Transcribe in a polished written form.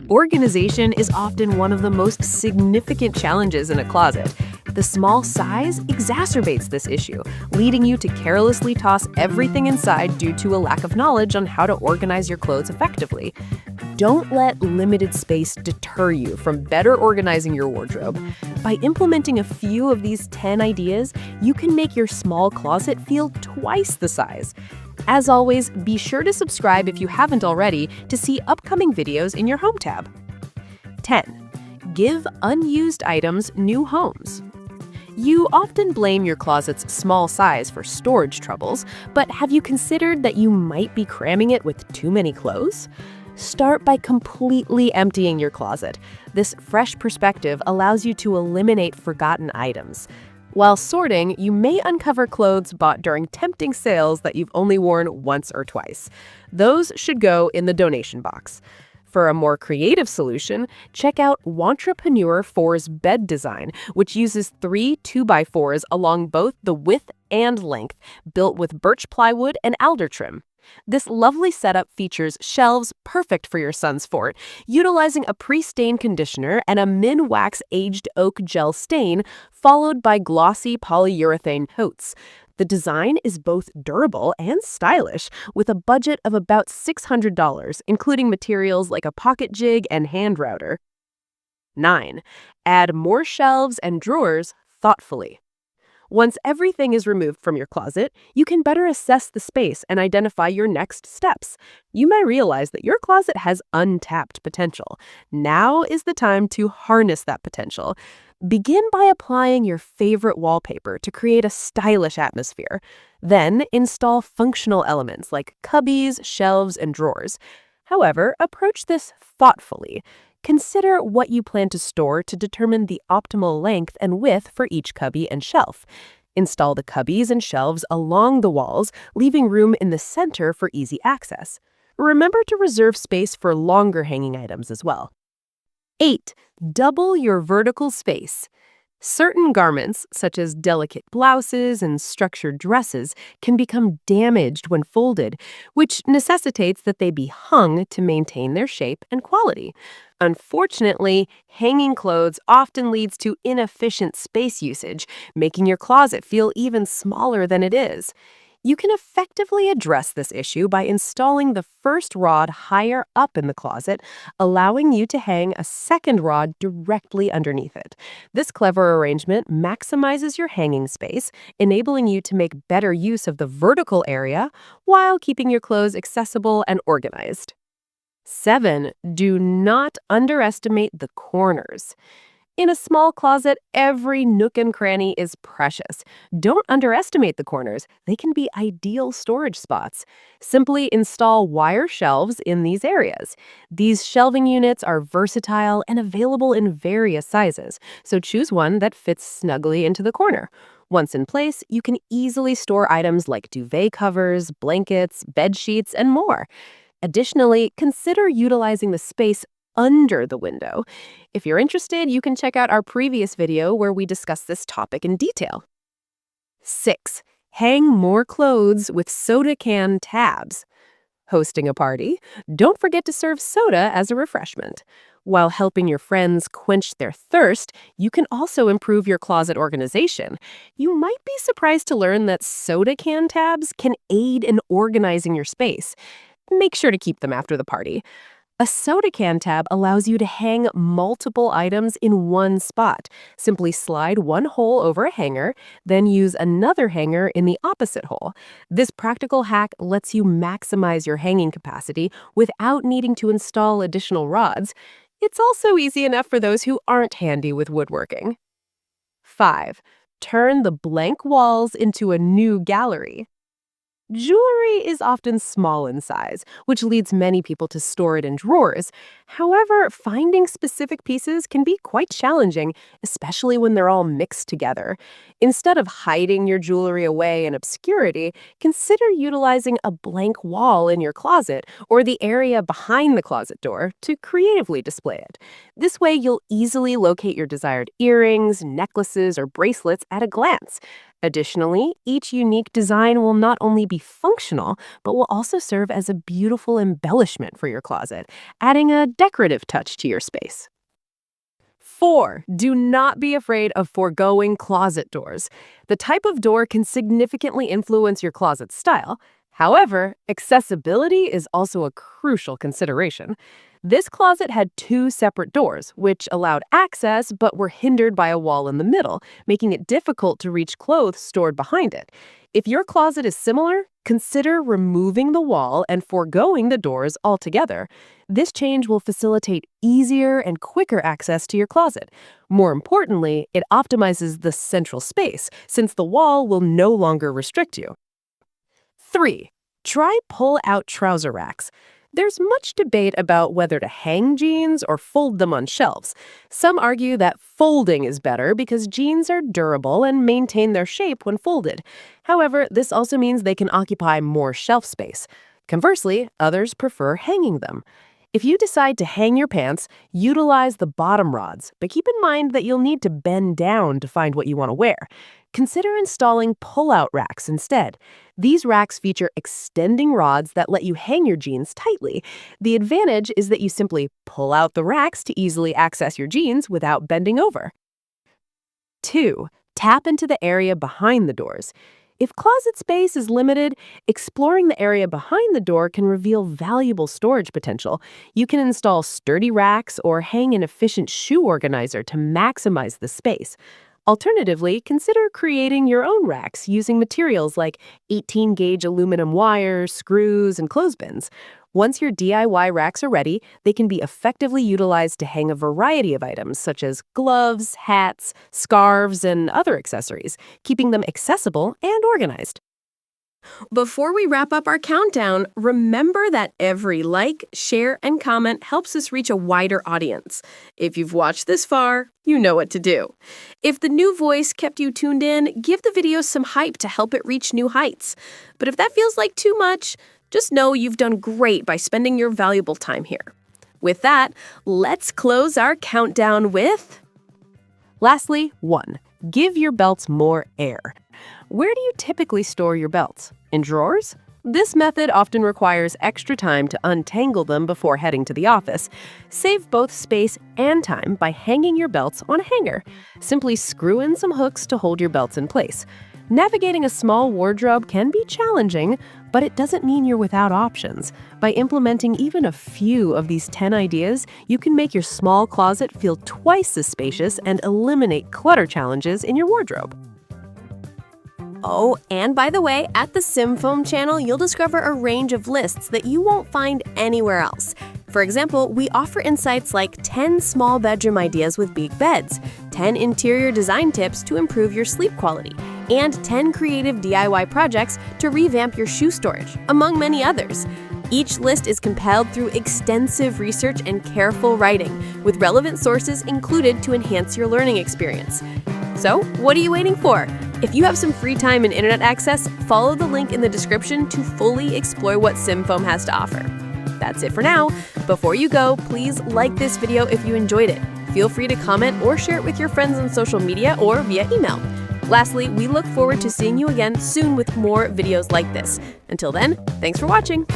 Organization is often one of the most significant challenges in a closet. The small size exacerbates this issue, leading you to carelessly toss everything inside due to a lack of knowledge on how to organize your clothes effectively. Don't let limited space deter you from better organizing your wardrobe. By implementing a few of these 10 ideas, you can make your small closet feel twice the size. As always, be sure to subscribe if you haven't already to see upcoming videos in your Home tab. 10. Give unused items new homes. You often blame your closet's small size for storage troubles, but have you considered that you might be cramming it with too many clothes? Start by completely emptying your closet. This fresh perspective allows you to eliminate forgotten items. While sorting, you may uncover clothes bought during tempting sales that you've only worn once or twice. Those should go in the donation box. For a more creative solution, check out Wantrepreneur 4's bed design, which uses 3 2x4s along both the width and length, built with birch plywood and alder trim. This lovely setup features shelves perfect for your son's fort, utilizing a pre-stain conditioner and a min-wax aged oak gel stain, followed by glossy polyurethane coats. The design is both durable and stylish, with a budget of about $600, including materials like a pocket jig and hand router. 9. Add more shelves and drawers thoughtfully. Once everything is removed from your closet, you can better assess the space and identify your next steps. You may realize that your closet has untapped potential. Now is the time to harness that potential. Begin by applying your favorite wallpaper to create a stylish atmosphere. Then install functional elements like cubbies, shelves, and drawers. However, approach this thoughtfully. Consider what you plan to store to determine the optimal length and width for each cubby and shelf. Install the cubbies and shelves along the walls, leaving room in the center for easy access. Remember to reserve space for longer hanging items as well. 8. Double your vertical space. Certain garments, such as delicate blouses and structured dresses, can become damaged when folded, which necessitates that they be hung to maintain their shape and quality. Unfortunately, hanging clothes often leads to inefficient space usage, making your closet feel even smaller than it is. You can effectively address this issue by installing the first rod higher up in the closet, allowing you to hang a second rod directly underneath it. This clever arrangement maximizes your hanging space, enabling you to make better use of the vertical area while keeping your clothes accessible and organized. 7. Do not underestimate the corners. In a small closet, every nook and cranny is precious. Don't underestimate the corners. They can be ideal storage spots. Simply install wire shelves in these areas. These shelving units are versatile and available in various sizes, so choose one that fits snugly into the corner. Once in place, you can easily store items like duvet covers, blankets, bed sheets, and more. Additionally, consider utilizing the space under the window. If you're interested, you can check out our previous video where we discuss this topic in detail. 6. Hang more clothes with soda can tabs. Hosting a party? Don't forget to serve soda as a refreshment. While helping your friends quench their thirst, you can also improve your closet organization. You might be surprised to learn that soda can tabs can aid in organizing your space. Make sure to keep them after the party. A soda can tab allows you to hang multiple items in one spot. Simply slide one hole over a hanger, then use another hanger in the opposite hole. This practical hack lets you maximize your hanging capacity without needing to install additional rods. It's also easy enough for those who aren't handy with woodworking. 5. Turn the blank walls into a new gallery. Jewelry is often small in size, which leads many people to store it in drawers. However, finding specific pieces can be quite challenging, especially when they're all mixed together. Instead of hiding your jewelry away in obscurity, consider utilizing a blank wall in your closet or the area behind the closet door to creatively display it. This way, you'll easily locate your desired earrings, necklaces, or bracelets at a glance. Additionally, each unique design will not only be functional, but will also serve as a beautiful embellishment for your closet, adding a decorative touch to your space. 4. Do not be afraid of foregoing closet doors. The type of door can significantly influence your closet's style. However, accessibility is also a crucial consideration. This closet had 2 separate doors, which allowed access but were hindered by a wall in the middle, making it difficult to reach clothes stored behind it. If your closet is similar, consider removing the wall and foregoing the doors altogether. This change will facilitate easier and quicker access to your closet. More importantly, it optimizes the central space, since the wall will no longer restrict you. 3. Try pull-out trouser racks. There's much debate about whether to hang jeans or fold them on shelves. Some argue that folding is better because jeans are durable and maintain their shape when folded. However, this also means they can occupy more shelf space. Conversely, others prefer hanging them. If you decide to hang your pants, utilize the bottom rods, but keep in mind that you'll need to bend down to find what you want to wear. Consider installing pull-out racks instead. These racks feature extending rods that let you hang your jeans tightly. The advantage is that you simply pull out the racks to easily access your jeans without bending over. 2. Tap into the area behind the doors. If closet space is limited, exploring the area behind the door can reveal valuable storage potential. You can install sturdy racks or hang an efficient shoe organizer to maximize the space. Alternatively, consider creating your own racks using materials like 18-gauge aluminum wire, screws, and clothespins. Once your DIY racks are ready, they can be effectively utilized to hang a variety of items such as gloves, hats, scarves, and other accessories, keeping them accessible and organized. Before we wrap up our countdown, remember that every like, share, and comment helps us reach a wider audience. If you've watched this far, you know what to do. If the new voice kept you tuned in, give the video some hype to help it reach new heights. But if that feels like too much, just know you've done great by spending your valuable time here. With that, let's close our countdown with... Lastly, 1. Give your belts more air. Where do you typically store your belts? In drawers? This method often requires extra time to untangle them before heading to the office. Save both space and time by hanging your belts on a hanger. Simply screw in some hooks to hold your belts in place. Navigating a small wardrobe can be challenging, but it doesn't mean you're without options. By implementing even a few of these 10 ideas, you can make your small closet feel twice as spacious and eliminate clutter challenges in your wardrobe. Oh, and by the way, at the SimFoam channel, you'll discover a range of lists that you won't find anywhere else. For example, we offer insights like 10 small bedroom ideas with big beds, 10 interior design tips to improve your sleep quality, and 10 creative DIY projects to revamp your shoe storage, among many others. Each list is compiled through extensive research and careful writing, with relevant sources included to enhance your learning experience. So, what are you waiting for? If you have some free time and internet access, follow the link in the description to fully explore what SimFoam has to offer. That's it for now. Before you go, please like this video if you enjoyed it. Feel free to comment or share it with your friends on social media or via email. Lastly, we look forward to seeing you again soon with more videos like this. Until then, thanks for watching.